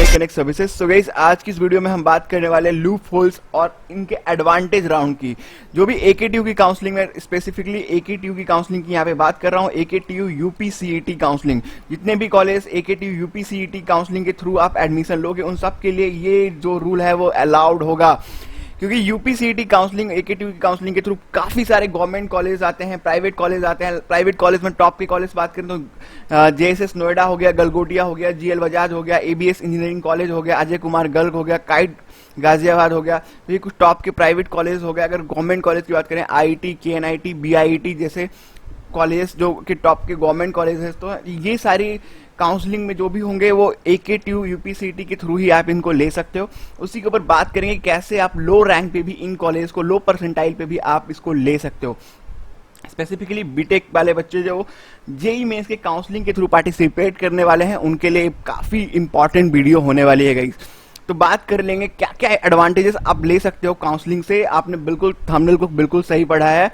Money connect services. So guys, आज की इस वीडियो में हम बात करने वाले लूप होल्स और इनके एडवांटेज राउंड की। जो भी एकेटीयू की काउंसलिंग में, स्पेसिफिकली एकेटीयू की काउंसलिंग की यहाँ पे बात कर रहा हूँ, एकेटीयू यूपीसीईटी काउंसलिंग। जितने भी कॉलेज एकेटीयू यूपीसीईटी काउंसलिंग के थ्रू आप एडमिशन लोगे, उन सब के लिए ये जो रूल है वो अलाउड होगा, क्योंकि यूपीसीईटी काउंसलिंग, एकेटीयू की काउंसलिंग के थ्रू काफी सारे गवर्नमेंट कॉलेज आते हैं, प्राइवेट कॉलेज आते हैं। प्राइवेट कॉलेज में टॉप के कॉलेज बात करें तो जेएसएस नोएडा हो गया, गलगोटिया हो गया, जीएल बजाज हो गया, एबीएस इंजीनियरिंग कॉलेज हो गया, अजय कुमार गर्ग हो गया, काइट गाजियाबाद हो गया। तो ये कुछ टॉप के प्राइवेट कॉलेज हो गया। अगर गवर्नमेंट कॉलेज की बात करें, आईटी, केएनआईटी, बीआईटी जैसे कॉलेज जो कि टॉप के गवर्नमेंट कॉलेज है, तो ये सारी काउंसलिंग में जो भी होंगे वो एकेटीयू यूपीसीईटी के थ्रू ही आप इनको ले सकते हो। उसी के ऊपर बात करेंगे कैसे आप लो रैंक पे भी इन कॉलेज को, लो परसेंटाइल पे भी आप इसको ले सकते हो। स्पेसिफिकली बीटेक वाले बच्चे जो जेई मेंस के काउंसलिंग के थ्रू पार्टिसिपेट करने वाले हैं, उनके लिए काफी इंपॉर्टेंट वीडियो होने वाली है गाइस। तो बात कर लेंगे क्या क्या एडवांटेजेस आप ले सकते हो काउंसलिंग से। आपने बिल्कुल थंबनेल को बिल्कुल सही पढ़ा है,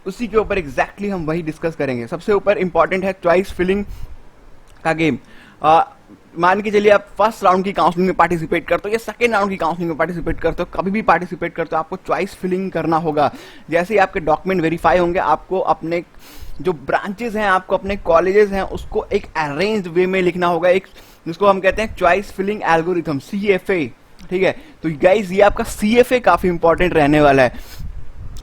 उसी के ऊपर एग्जैक्टली हम वही डिस्कस करेंगे। सबसे ऊपर इंपॉर्टेंट है चॉइस फिलिंग का गेम। मान के चलिए आप फर्स्ट राउंड की काउंसलिंग में पार्टिसिपेट करते हो या सेकेंड राउंड की काउंसलिंग में पार्टिसिपेट करते हो, कभी भी पार्टिसिपेट करते हो, आपको चॉइस फिलिंग करना होगा। जैसे ही आपके डॉक्यूमेंट वेरीफाई होंगे, आपको अपने जो ब्रांचेस हैं, आपको अपने कॉलेजेस हैं, उसको एक अरेंज्ड वे में लिखना होगा, एक जिसको हम कहते हैं चॉइस फिलिंग एल्गोरिथम, सीएफए। ठीक है, तो गाइस ये आपका सीएफए काफी इंपॉर्टेंट रहने वाला है।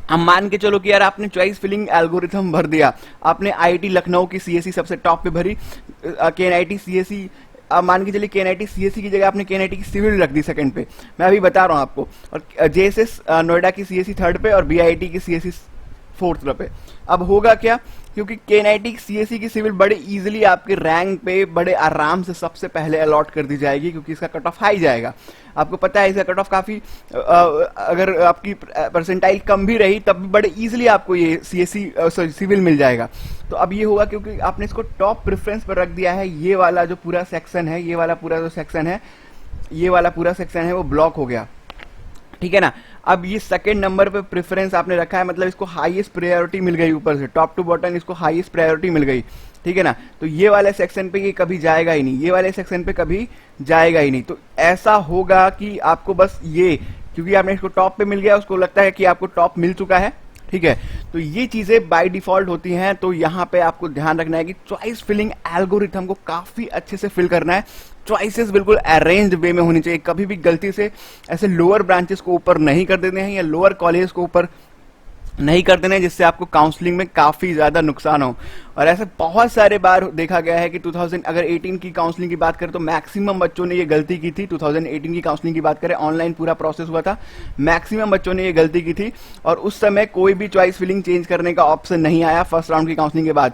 अब मान के चलो कि यार आपने चॉइस फिलिंग एल्गोरिथम भर दिया, आपने आईआईटी लखनऊ की सीएससी सबसे टॉप पे भरी, केएनआईटी सीएससी, अब मान के चलिए केएनआईटी सीएससी की जगह आपने केएनआईटी की सिविल रख दी सेकंड पे, मैं अभी बता रहा हूं आपको, और जेएसएस नोएडा की सीएससी थर्ड पे और बीआईटी की सीएससी फोर्थ पे। अब होगा क्या, क्योंकि केएनआईटी की सीएससी की सिविल बड़े इजीली आपके रैंक पे बड़े आराम से सबसे पहले अलॉट कर दी जाएगी, क्योंकि इसका कट ऑफ हाई जाएगा। आपको पता है इसका कट ऑफ काफी, अगर आपकी परसेंटाइल कम भी रही तब भी बड़े इजीली आपको ये सीएससी सिविल मिल जाएगा। तो अब ये होगा क्योंकि आपने इसको टॉप प्रेफरेंस पर रख दिया है, ये वाला जो पूरा सेक्शन है, ये वाला पूरा जो सेक्शन है, ये वाला पूरा सेक्शन है वो ब्लॉक हो गया। ठीक है ना। अब ये सेकंड नंबर पे प्रेफरेंस आपने रखा है, मतलब इसको हाईएस्ट प्रायोरिटी मिल गई, ऊपर से टॉप टू बॉटम इसको हाईएस्ट प्रायोरिटी मिल गई। ठीक है ना। तो ये वाले सेक्शन पे ये कभी जाएगा ही नहीं, ये वाले सेक्शन पे कभी जाएगा ही नहीं। तो ऐसा होगा कि आपको बस ये, क्योंकि आपने इसको टॉप पे मिल गया, उसको लगता है कि आपको टॉप मिल चुका है। ठीक है, तो ये चीजें बाय डिफॉल्ट होती हैं। तो यहाँ पे आपको ध्यान रखना है कि चॉइस फिलिंग एल्गोरिथम को काफी अच्छे से फिल करना है। चॉइसेस बिल्कुल अरेंज्ड वे में होनी चाहिए, कभी भी गलती से ऐसे लोअर ब्रांचेस को ऊपर नहीं कर देने हैं या लोअर कॉलेज को ऊपर नहीं कर देने, जिससे आपको काउंसलिंग में काफी ज्यादा नुकसान हो। और ऐसे बहुत सारे बार देखा गया है कि 2018 की काउंसलिंग की बात करें तो मैक्सिमम बच्चों ने ये गलती की थी। 2018 की काउंसलिंग की बात करें, ऑनलाइन पूरा प्रोसेस हुआ था, मैक्सिमम बच्चों ने ये गलती की थी, और उस समय कोई भी चॉइस फिलिंग चेंज करने का ऑप्शन नहीं आया फर्स्ट राउंड की काउंसलिंग के बाद।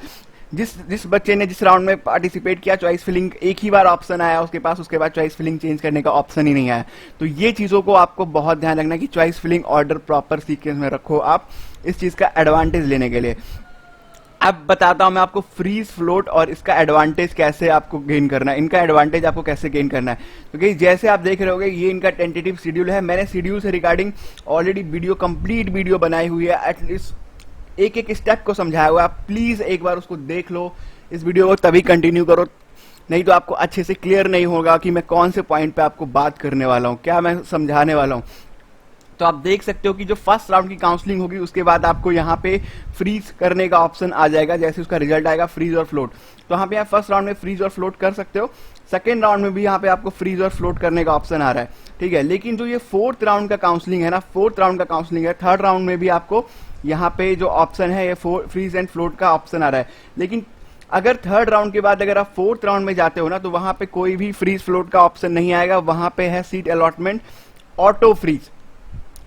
जिस बच्चे ने जिस राउंड में पार्टिसिपेट किया, चॉइस फिलिंग एक ही बार ऑप्शन आया उसके पास, उसके बाद चॉइस फिलिंग चेंज करने का ऑप्शन ही नहीं आया। तो ये चीजों को आपको बहुत ध्यान रखना कि choice filling order proper sequence में रखो आप, इस चीज का एडवांटेज लेने के लिए। अब बताता हूं मैं आपको फ्रीज फ्लोट और इसका एडवांटेज कैसे आपको गेन करना है, इनका एडवांटेज आपको कैसे गेन करना है। क्योंकि जैसे आप देख रहे होगे ये इनका टेंटेटिव शेड्यूल है। मैंने शेड्यूल से regarding already video, complete video बनाई हुई है, एटलीस्ट एक एक स्टेप को समझाया हुआ है। आप प्लीज एक बार उसको देख लो, इस वीडियो को तभी कंटिन्यू करो, नहीं तो आपको अच्छे से क्लियर नहीं होगा कि मैं कौन से पॉइंट पे आपको बात करने वाला हूँ, क्या मैं समझाने वाला हूँ। तो आप देख सकते हो कि जो फर्स्ट राउंड की काउंसलिंग होगी उसके बाद आपको यहाँ पे फ्रीज करने का ऑप्शन आ जाएगा, जैसे उसका रिजल्ट आएगा फ्रीज और फ्लोट। तो यहाँ पे आप फर्स्ट राउंड में फ्रीज और फ्लोट कर सकते हो, सेकेंड राउंड में भी यहाँ पे आपको फ्रीज और फ्लोट करने का ऑप्शन आ रहा है। ठीक है, लेकिन जो ये फोर्थ राउंड का काउंसलिंग है ना, फोर्थ राउंड का काउंसलिंग है, थर्ड राउंड में भी आपको यहाँ पे जो ऑप्शन है ये फ्रीज एंड फ्लोट का ऑप्शन आ रहा है। लेकिन अगर थर्ड राउंड के बाद अगर आप फोर्थ राउंड में जाते हो ना, तो वहां पे कोई भी फ्रीज फ्लोट का ऑप्शन नहीं आएगा, वहां पे है सीट अलॉटमेंट ऑटो फ्रीज।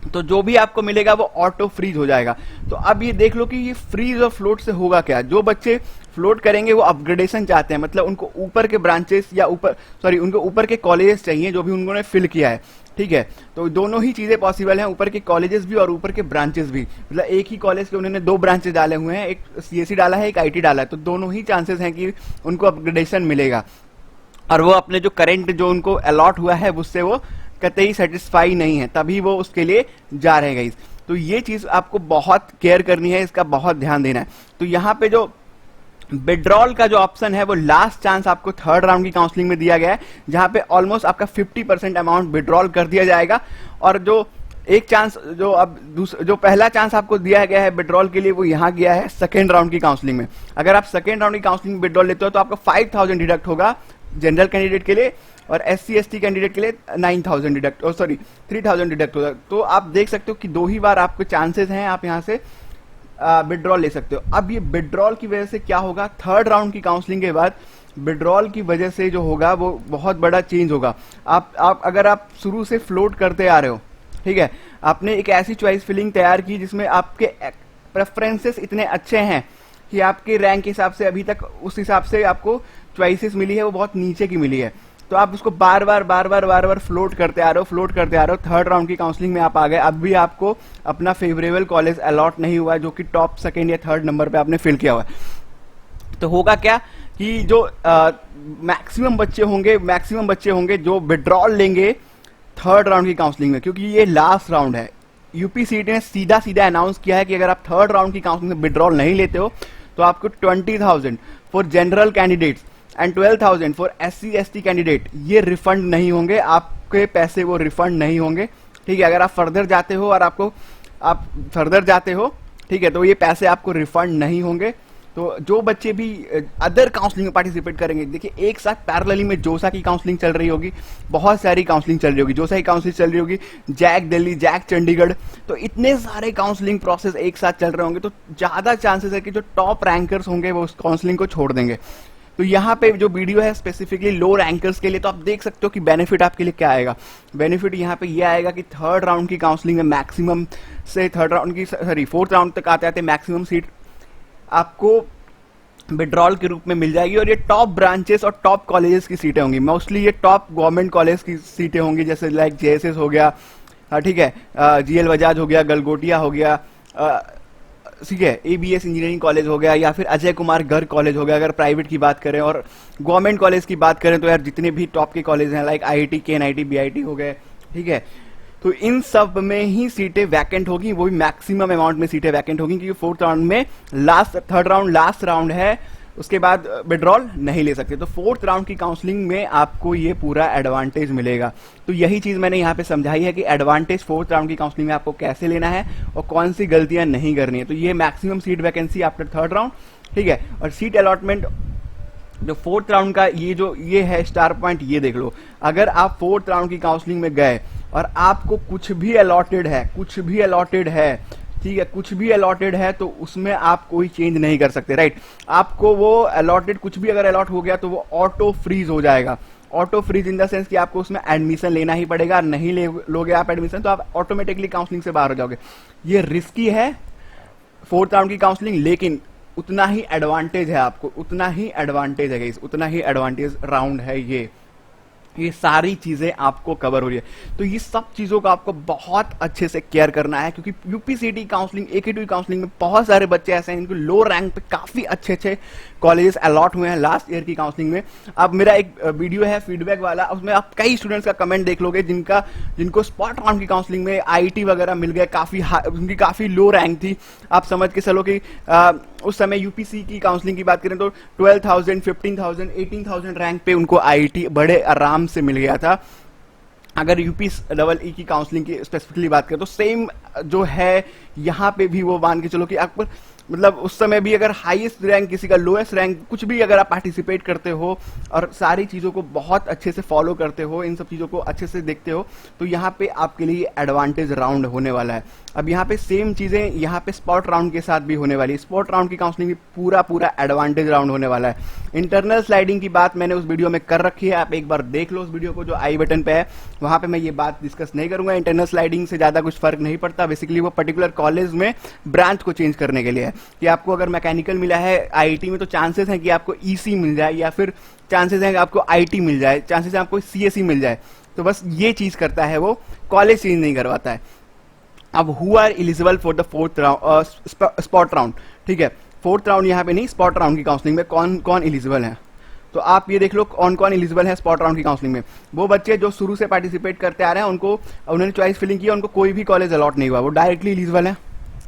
तो जो भी आपको मिलेगा वो ऑटो फ्रीज हो जाएगा। तो अब ये देख लो कि ये फ्रीज और फ्लोट से होगा क्या। जो बच्चे फ्लोट करेंगे वो अपग्रेडेशन चाहते हैं, मतलब उनको ऊपर के ब्रांचेस या उनको ऊपर के कॉलेजेस चाहिए जो भी उन्होंने फिल किया है। ठीक है, तो दोनों ही चीजें पॉसिबल हैं, ऊपर के कॉलेजेस भी और ऊपर के ब्रांचेस भी। मतलब एक ही कॉलेज के उन्होंने दो ब्रांचेस डाले हुए हैं, एक सीएससी डाला है, एक आईटी डाला है, तो दोनों ही चांसेस हैं कि उनको अपग्रेडेशन मिलेगा, और वो अपने जो करंट जो उनको अलॉट हुआ है उससे वो कतई सेटिस्फाई नहीं है, तभी वो उसके लिए जा रहे हैं। तो ये चीज आपको बहुत केयर करनी है, इसका बहुत ध्यान देना है। तो यहाँ पे जो विड्रॉल का जो ऑप्शन है वो लास्ट चांस आपको थर्ड राउंड की काउंसलिंग में दिया गया है, जहां पे ऑलमोस्ट आपका 50% अमाउंट विड्रॉल कर दिया जाएगा। और जो एक चांस जो अब जो पहला चांस आपको दिया गया है विड्रॉल के लिए वो यहाँ गया है सेकेंड राउंड की काउंसलिंग में। अगर आप सेकेंड राउंड की काउंसलिंग में विड्रॉल लेते हो तो आपको 5000 डिडक्ट होगा जनरल कैंडिडेट के लिए, और SC/ST कैंडिडेट के लिए 9000 डिडक्ट, सॉरी 3000 डिडक्ट होगा। तो आप देख सकते हो कि 2 ही बार आपके चांसेस हैं, आप यहाँ से विड्रॉल ले सकते हो। अब ये विड्रॉल की वजह से क्या होगा, थर्ड राउंड की काउंसलिंग के बाद विड्रॉल की वजह से जो होगा वो बहुत बड़ा चेंज होगा। आप अगर आप शुरू से फ्लोट करते आ रहे हो, ठीक है, आपने एक ऐसी चॉइस फिलिंग तैयार की जिसमें आपके प्रेफरेंसेस इतने अच्छे हैं कि आपके रैंक के हिसाब से अभी तक उस हिसाब से आपको चॉइसेस मिली है वो बहुत नीचे की मिली है, तो आप उसको बार बार फ्लोट करते आ रहे हो, थर्ड राउंड की काउंसलिंग में आप आ गए, अब भी आपको अपना फेवरेबल कॉलेज अलॉट नहीं हुआ जो कि टॉप सेकेंड या थर्ड नंबर पे आपने फिल किया हुआ है। तो होगा क्या कि जो मैक्सिमम बच्चे होंगे जो विड्रॉल लेंगे थर्ड राउंड की काउंसलिंग में, क्योंकि ये लास्ट राउंड है। यूपीसीईटी ने सीधा अनाउंस किया है कि अगर आप थर्ड राउंड की काउंसलिंग में विड्रॉल नहीं लेते हो तो आपको 20,000 for general candidates and 12,000 for SC/ST candidate ये रिफंड नहीं होंगे, आपके पैसे वो रिफंड नहीं होंगे। ठीक है, अगर आप फर्दर जाते हो और आप फर्दर जाते हो, ठीक है, तो ये पैसे आपको रिफंड नहीं होंगे। तो जो बच्चे भी अदर काउंसलिंग में पार्टिसिपेट करेंगे, देखिए एक साथ पैरेलली में जोसा की काउंसलिंग चल रही होगी, बहुत सारी काउंसलिंग चल रही होगी, जोसा की काउंसलिंग चल रही होगी, जैक दिल्ली, जैक चंडीगढ़, तो इतने सारे काउंसलिंग प्रोसेस एक साथ चल रहे होंगे, तो ज्यादा चांसेस है कि जो टॉप रैंकर्स होंगे वो उस काउंसलिंग को छोड़ देंगे। तो यहाँ पे जो वीडियो है स्पेसिफिकली लो रैंकर्स के लिए, तो आप देख सकते हो कि बेनिफिट आपके लिए क्या आएगा। बेनिफिट यहाँ पे ये आएगा कि थर्ड राउंड की काउंसलिंग में मैक्सिमम से फोर्थ राउंड तक आते आते मैक्सिमम सीट आपको विड्रॉल के रूप में मिल जाएगी, और ये टॉप ब्रांचेस और टॉप कॉलेजेस की सीटें होंगी। मोस्टली ये टॉप गवर्नमेंट कॉलेज की सीटें होंगी, जैसे लाइक JSS हो गया, ठीक है, GL बजाज हो गया, गलगोटिया हो गया, ठीक है, ABS इंजीनियरिंग कॉलेज हो गया, या फिर अजय कुमार गर्ग कॉलेज हो गया अगर प्राइवेट की बात करें। और गवर्नमेंट कॉलेज की बात करें तो यार जितने भी टॉप के कॉलेज हैं लाइक IIT, KNIT, BIT हो गए, ठीक है, तो इन सब में ही सीटें वैकेंट होगी, वो भी मैक्सिमम अमाउंट में सीटें वैकेंट होगी, क्योंकि फोर्थ राउंड में थर्ड राउंड लास्ट राउंड है, उसके बाद विड्रॉल नहीं ले सकते। तो फोर्थ राउंड की काउंसलिंग में आपको ये पूरा एडवांटेज मिलेगा। तो यही चीज मैंने यहाँ पे समझाई है कि एडवांटेज फोर्थ राउंड की काउंसलिंग में आपको कैसे लेना है और कौन सी गलतियां नहीं करनी है। तो ये maximum seat vacancy after third round, ठीक है, और सीट अलॉटमेंट जो फोर्थ राउंड का ये है स्टार पॉइंट, ये देख लो, अगर आप फोर्थ राउंड की काउंसलिंग में गए और आपको कुछ भी अलॉटेड है, ठीक है, कुछ भी अलॉटेड है, तो उसमें आप कोई चेंज नहीं कर सकते, राइट। आपको वो अलॉटेड कुछ भी अगर अलॉट हो गया तो वो ऑटो फ्रीज हो जाएगा। Auto freeze in the sense कि आपको उसमें एडमिशन लेना ही पड़ेगा, नहीं लोगे आप एडमिशन तो आप ऑटोमेटिकली काउंसलिंग से बाहर हो जाओगे। ये रिस्की है फोर्थ राउंड की काउंसलिंग, लेकिन उतना ही एडवांटेज है आपको, उतना ही एडवांटेज है गाइस, उतना ही एडवांटेज राउंड है ये सारी चीजें आपको कवर हो रही है। तो ये सब चीजों का आपको बहुत अच्छे से केयर करना है, क्योंकि यूपीसीईटी काउंसलिंग, AKTU काउंसलिंग में बहुत सारे बच्चे ऐसे हैं जिनको लो रैंक पे काफी अच्छे कॉलेजेस अलॉट हुए हैं लास्ट ईयर की काउंसलिंग में। अब मेरा एक वीडियो है फीडबैक वाला, उसमें आप कई स्टूडेंट्स का कमेंट देख लोगे जिनको स्पॉट राउंड की काउंसलिंग में IIT वगैरह मिल गए, उनकी काफी लो रैंक थी। आप समझ के चलो कि उस समय यूपीसी की काउंसलिंग की बात करें तो 12,000, 15,000, 18,000 रैंक पे उनको IIT बड़े आराम से मिल गया था। अगर UPEE की काउंसलिंग की स्पेसिफिकली बात करें तो सेम जो है यहाँ पे भी वो मान के चलो कि आप मतलब उस समय भी अगर हाईएस्ट रैंक किसी का लोएस्ट रैंक कुछ भी अगर आप पार्टिसिपेट करते हो और सारी चीज़ों को बहुत अच्छे से फॉलो करते हो, इन सब चीज़ों को अच्छे से देखते हो, तो यहाँ पे आपके लिए एडवांटेज राउंड होने वाला है। अब यहाँ पे सेम चीज़ें यहाँ पे स्पॉट राउंड के साथ भी होने वाली है। स्पॉट राउंड की काउंसलिंग भी पूरा एडवांटेज राउंड होने वाला है। इंटरनल स्लाइडिंग की बात मैंने उस वीडियो में कर रखी है, आप एक बार देख लो उस वीडियो को जो आई बटन पे है, वहाँ पे मैं ये बात डिस्कस नहीं करूंगा। इंटरनल स्लाइडिंग से ज़्यादा कुछ फर्क नहीं पड़ता, बेसिकली वो पर्टिकुलर कॉलेज में ब्रांच को चेंज करने के लिए है कि आपको अगर मैकेनिकल मिला है IIT में तो चांसेस हैं कि आपको EC मिल जाए, या फिर चांसेस हैं कि आपको IT मिल जाए, चांसेस हैं आपको CSE मिल जाए। तो बस ये चीज करता है, वो कॉलेज चेंज नहीं करवाता है। अब who are eligible for the fourth round spot round, ठीक है, फोर्थ राउंड यहाँ पे नहीं, स्पॉट राउंड की काउंसलिंग में कौन कौन एलिजिबल है, तो आप ये देख लो कौन कौन एलिजिबल है स्पॉट राउंड की काउंसलिंग में। वो बच्चे जो शुरू से पार्टिसिपेट करते आ रहे हैं, उन्होंने चॉइस फिलिंग किया, उनको कोई भी कॉलेज अलॉट नहीं हुआ, वो डायरेक्टली एलिजिबल है,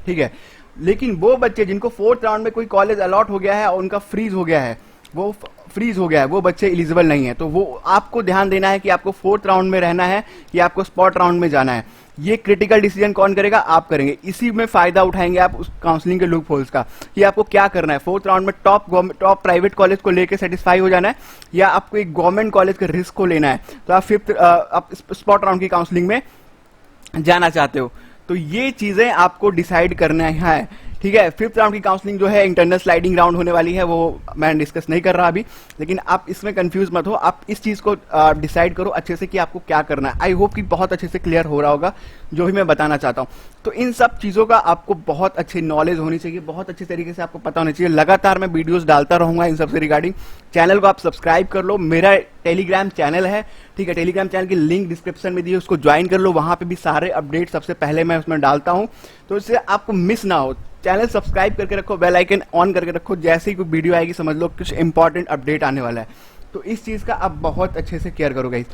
ठीक है। लेकिन वो बच्चे जिनको 4th राउंड में कोई कॉलेज अलॉट हो गया है और उनका फ्रीज हो गया है, वो फ्रीज हो गया है, वो बच्चे एलिजिबल नहीं है, तो वो आपको ध्यान देना है कि आपको 4th राउंड में रहना है कि आपको स्पॉट राउंड में जाना है। ये क्रिटिकल डिसीजन कौन करेगा? आप करेंगे। इसी में फायदा उठाएंगे आप उस काउंसलिंग के लूप होल्स का कि आपको क्या करना है। 4th राउंड में टॉप प्राइवेट कॉलेज को लेकर सेटिस्फाई हो जाना है या आपको एक गवर्नमेंट कॉलेज के रिस्क को लेना है, तो आप 5th आप स्पॉट राउंड की काउंसलिंग में जाना चाहते हो। तो ये चीजें आपको डिसाइड करना है, ठीक है। 5th राउंड की काउंसलिंग जो है इंटरनल स्लाइडिंग राउंड होने वाली है, वो मैं डिस्कस नहीं कर रहा अभी, लेकिन आप इसमें कंफ्यूज मत हो। आप इस चीज को डिसाइड करो अच्छे से कि आपको क्या करना है। आई होप कि बहुत अच्छे से क्लियर हो रहा होगा जो भी मैं बताना चाहता हूं। तो इन सब चीजों का आपको बहुत अच्छी नॉलेज होनी चाहिए, बहुत अच्छे तरीके से आपको पता होना चाहिए। लगातार मैं वीडियोस डालता रहूंगा इन सबसे रिगार्डिंग। चैनल को आप सब्सक्राइब कर लो, मेरा टेलीग्राम चैनल है, ठीक है, टेलीग्राम चैनल की लिंक डिस्क्रिप्शन में दी है, उसको ज्वाइन कर लो। वहां पे भी सारे अपडेट सबसे पहले मैं उसमें डालता हूं, तो इससे आपको मिस ना हो। चैनल सब्सक्राइब करके रखो, बेल आइकन ऑन करके रखो, जैसे ही कोई वीडियो आएगी समझ लो कुछ इंपॉर्टेंट अपडेट आने वाला है। तो इस चीज का आप बहुत अच्छे से केयर करो गाइस।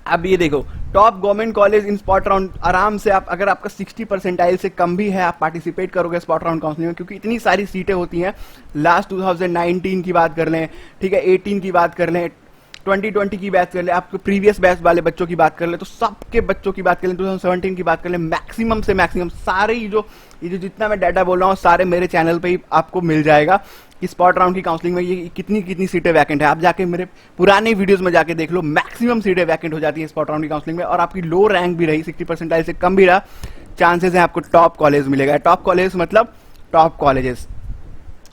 अब ये देखो, top government college in spot round आराम से आप, अगर आपका 60 परसेंटाइल से कम भी है, आप पार्टिसिपेट करोगे स्पॉट राउंड काउंसलिंग में, क्योंकि इतनी सारी सीटें होती हैं। लास्ट 2019 की बात कर लें, ठीक है, 18 की बात कर लें, 2020 की बात कर ले, आपको प्रीवियस बैच वाले बच्चों की बात कर ले, तो सबके बच्चों की बात कर ले, 2017 की बात कर ले, मैक्सिमम से मैक्सिमम सारे ये जो जितना मैं डाटा बोल रहा हूँ सारे मेरे चैनल पे ही आपको मिल जाएगा कि स्पॉट राउंड की काउंसलिंग में ये कितनी सीटें वैकेंट है। आप जाके मेरे पुराने वीडियोस में जाके देख लो, मैक्सिमम सीटें वैकेंट हो जाती है स्पॉट राउंड की काउंसलिंग में। और आपकी लो रैंक भी रही, 60 परसेंटाइल से कम भी रहा, चांसेस है आपको टॉप कॉलेज मिलेगा। टॉप कॉलेज मतलब टॉप कॉलेजेस,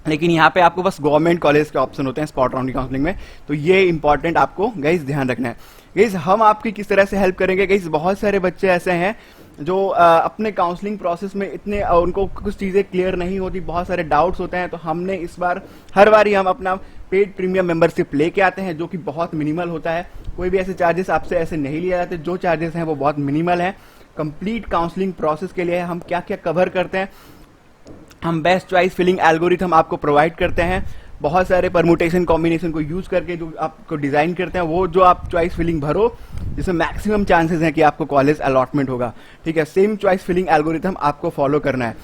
लेकिन यहाँ पे आपको बस गवर्नमेंट कॉलेज के ऑप्शन होते हैं स्पॉट राउंड की काउंसलिंग में। तो ये इंपॉर्टेंट आपको गाइस ध्यान रखना है। गाइस हम आपकी किस तरह से हेल्प करेंगे? गाइस बहुत सारे बच्चे ऐसे हैं जो अपने काउंसलिंग प्रोसेस में इतने उनको कुछ चीजें क्लियर नहीं होती, बहुत सारे डाउट्स होते हैं। तो हमने इस बार हर बार ही हम अपना पेड प्रीमियम मेंबरशिप लेके आते हैं, जो कि बहुत मिनिमल होता है। कोई भी ऐसे चार्जेस आपसे ऐसे नहीं लिए जाते, जो चार्जेस हैं वो बहुत मिनिमल है। कंप्लीट काउंसलिंग प्रोसेस के लिए हम क्या क्या कवर करते हैं, हम बेस्ट चॉइस फिलिंग एल्गोरिथम आपको प्रोवाइड करते हैं। बहुत सारे परमुटेशन कॉम्बिनेशन को यूज करके जो आपको डिजाइन करते हैं, वो जो आप चॉइस फिलिंग भरो जिसमें मैक्सिमम चांसेस हैं कि आपको कॉलेज अलॉटमेंट होगा, ठीक है। सेम चॉइस फिलिंग एल्गोरिथम आपको फॉलो करना है।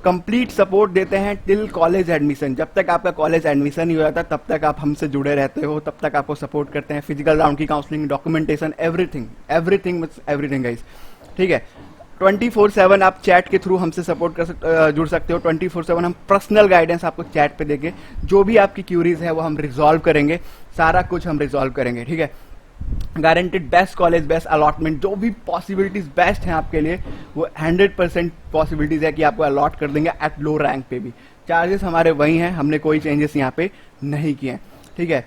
कंप्लीट सपोर्ट देते हैं टिल कॉलेज एडमिशन। जब तक आपका कॉलेज एडमिशन नहीं हो जाता तब तक आप हमसे जुड़े रहते हो, तब तक आपको सपोर्ट करते हैं। फिजिकल राउंड की काउंसलिंग, डॉक्यूमेंटेशन, एवरीथिंग गाइस, ठीक है। 24/7 आप चैट के थ्रू हमसे सपोर्ट जुड़ सकते हो। 24/7 हम पर्सनल गाइडेंस आपको चैट पे देंगे, जो भी आपकी क्यूरीज है वो हम रिजॉल्व करेंगे, सारा कुछ हम रिजॉल्व करेंगे, ठीक है। Guaranteed best college, best allotment, जो भी पॉसिबिलिटीज बेस्ट हैं आपके लिए वो 100% पॉसिबिलिटीज है कि आपको अलॉट कर देंगे एट लो रैंक पे भी। चार्जेस हमारे वही हैं, हमने कोई चेंजेस यहाँ पे नहीं किए हैं, ठीक है।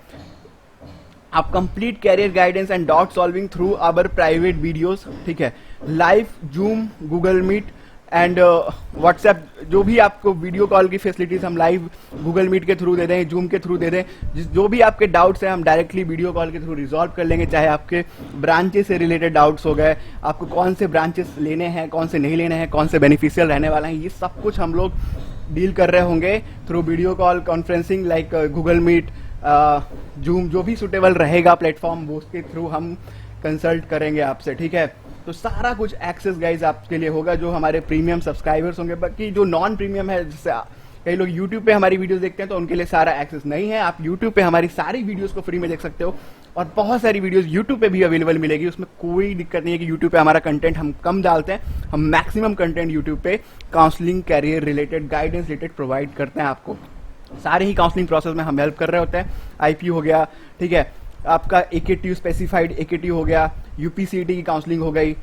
आप complete career guidance and doubt solving through our private videos, ठीक है। Live Zoom, Google Meet and WhatsApp, जो भी आपको वीडियो कॉल की फैसिलिटीज हम लाइव गूगल मीट के थ्रू दे दें, जूम के थ्रू दे दें। जो भी आपके डाउट्स हैं हम डायरेक्टली वीडियो कॉल के थ्रू रिजॉल्व कर लेंगे। चाहे आपके ब्रांचेस से रिलेटेड डाउट्स हो गए, आपको कौन से ब्रांचेस लेने हैं, कौन से नहीं लेने हैं, कौन से बेनिफिशियल रहने वाले हैं, ये सब कुछ हम लोग डील कर रहे होंगे through video call conferencing, like Google Meet, Zoom, जो भी सुटेबल रहेगा प्लेटफॉर्म वो उसके थ्रू हम कंसल्ट करेंगे आपसे, ठीक है। तो सारा कुछ एक्सेस गाइज आपके लिए होगा जो हमारे प्रीमियम सब्सक्राइबर्स होंगे। बाकी जो नॉन प्रीमियम है, जैसे कई लोग यूट्यूब पे हमारी वीडियोस देखते हैं तो उनके लिए सारा एक्सेस नहीं है। आप यूट्यूब पे हमारी सारी वीडियोस को फ्री में देख सकते हो और बहुत सारी वीडियोस यूट्यूब पे भी अवेलेबल मिलेगी। उसमें कोई दिक्कत नहीं है कि यूट्यूब पे हमारा कंटेंट हम कम डालते हैं, हम मैक्सिमम कंटेंट यूट्यूब पे counselling, career related, guidance related provide करते हैं आपको। सारे ही काउंसलिंग प्रोसेस में हम हेल्प कर रहे होते हैं। आईपीयू हो गया, ठीक है, आपका एकेटीयू स्पेसिफाइड एकेटीयू हो गया, यूपीसीईटी की काउंसलिंग हो गई,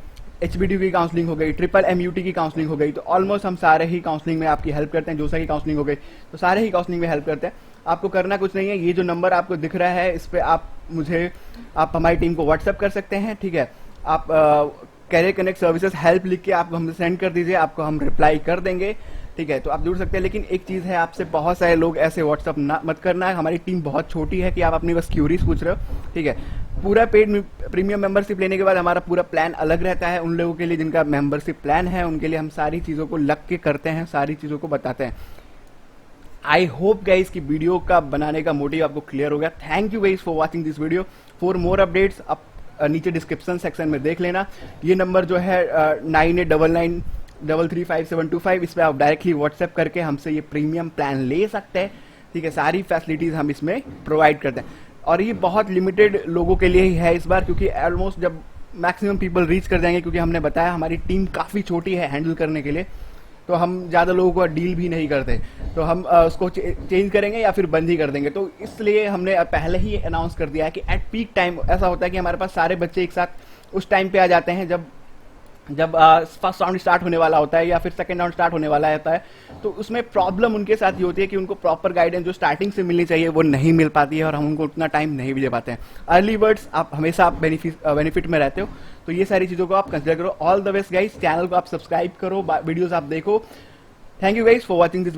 एचबीटीयू की काउंसलिंग हो गई, ट्रिपल एमयूटी की काउंसलिंग हो गई। तो ऑलमोस्ट हम सारे ही काउंसलिंग में आपकी हेल्प करते हैं। जोसा की काउंसलिंग हो गई, तो सारे ही काउंसलिंग में हेल्प करते हैं। आपको करना कुछ नहीं है, ये जो नंबर आपको दिख रहा है इस पे आप हमारी टीम को व्हाट्सएप कर सकते हैं, ठीक है। आप कैरियर कनेक्ट सर्विसेज हेल्प लिख के आप हमें सेंड कर दीजिए, आपको हम रिप्लाई कर देंगे, ठीक है। तो आप जुड़ सकते हैं। लेकिन एक चीज है, आपसे बहुत सारे लोग ऐसे व्हाट्सअप मत करना है। हमारी टीम बहुत छोटी है कि आप अपनी बस क्यूरीज पूछ रहे हो, ठीक है। पूरा पेड प्रीमियम मेंबरशिप लेने के बाद हमारा पूरा प्लान अलग रहता है। उन लोगों के लिए जिनका मेंबरशिप प्लान है उनके लिए हम सारी चीजों को लग के करते हैं, सारी चीजों को बताते हैं। आई होप गाइज की वीडियो का बनाने का मोटिव आपको क्लियर हो गया। Thank you guys for watching this video. For more updates आप नीचे डिस्क्रिप्शन सेक्शन में देख लेना। ये नंबर जो है 9899 633725, इस पर आप डायरेक्टली व्हाट्सएप करके हमसे ये प्रीमियम प्लान ले सकते हैं। ठीक है, सारी फैसिलिटीज हम इसमें प्रोवाइड करते हैं और ये बहुत लिमिटेड लोगों के लिए ही है इस बार, क्योंकि ऑलमोस्ट जब मैक्सिमम पीपल रीच कर जाएंगे, क्योंकि हमने बताया हमारी टीम काफ़ी छोटी है हैंडल करने के लिए, तो हम ज़्यादा लोगों को डील भी नहीं करते, तो हम उसको चेंज करेंगे या फिर बंद ही कर देंगे। तो इसलिए हमने पहले ही अनाउंस कर दिया है कि एट पीक टाइम ऐसा होता है कि हमारे पास सारे बच्चे एक साथ उस टाइम पे आ जाते हैं जब जब फर्स्ट राउंड स्टार्ट होने वाला होता है या फिर सेकंड राउंड स्टार्ट होने वाला रहता है। तो उसमें प्रॉब्लम उनके साथ ये होती है कि उनको प्रॉपर गाइडेंस जो स्टार्टिंग से मिलनी चाहिए वो नहीं मिल पाती है और हम उनको उतना टाइम नहीं भी दे पाते हैं। अर्ली बर्ड्स आप हमेशा बेनिफिट में रहते हो, तो ये सारी चीज़ों को आप कंसिडर करो। All the best guys, channel को आप सब्सक्राइब करो, वीडियोस आप देखो। Thank you guys for watching this.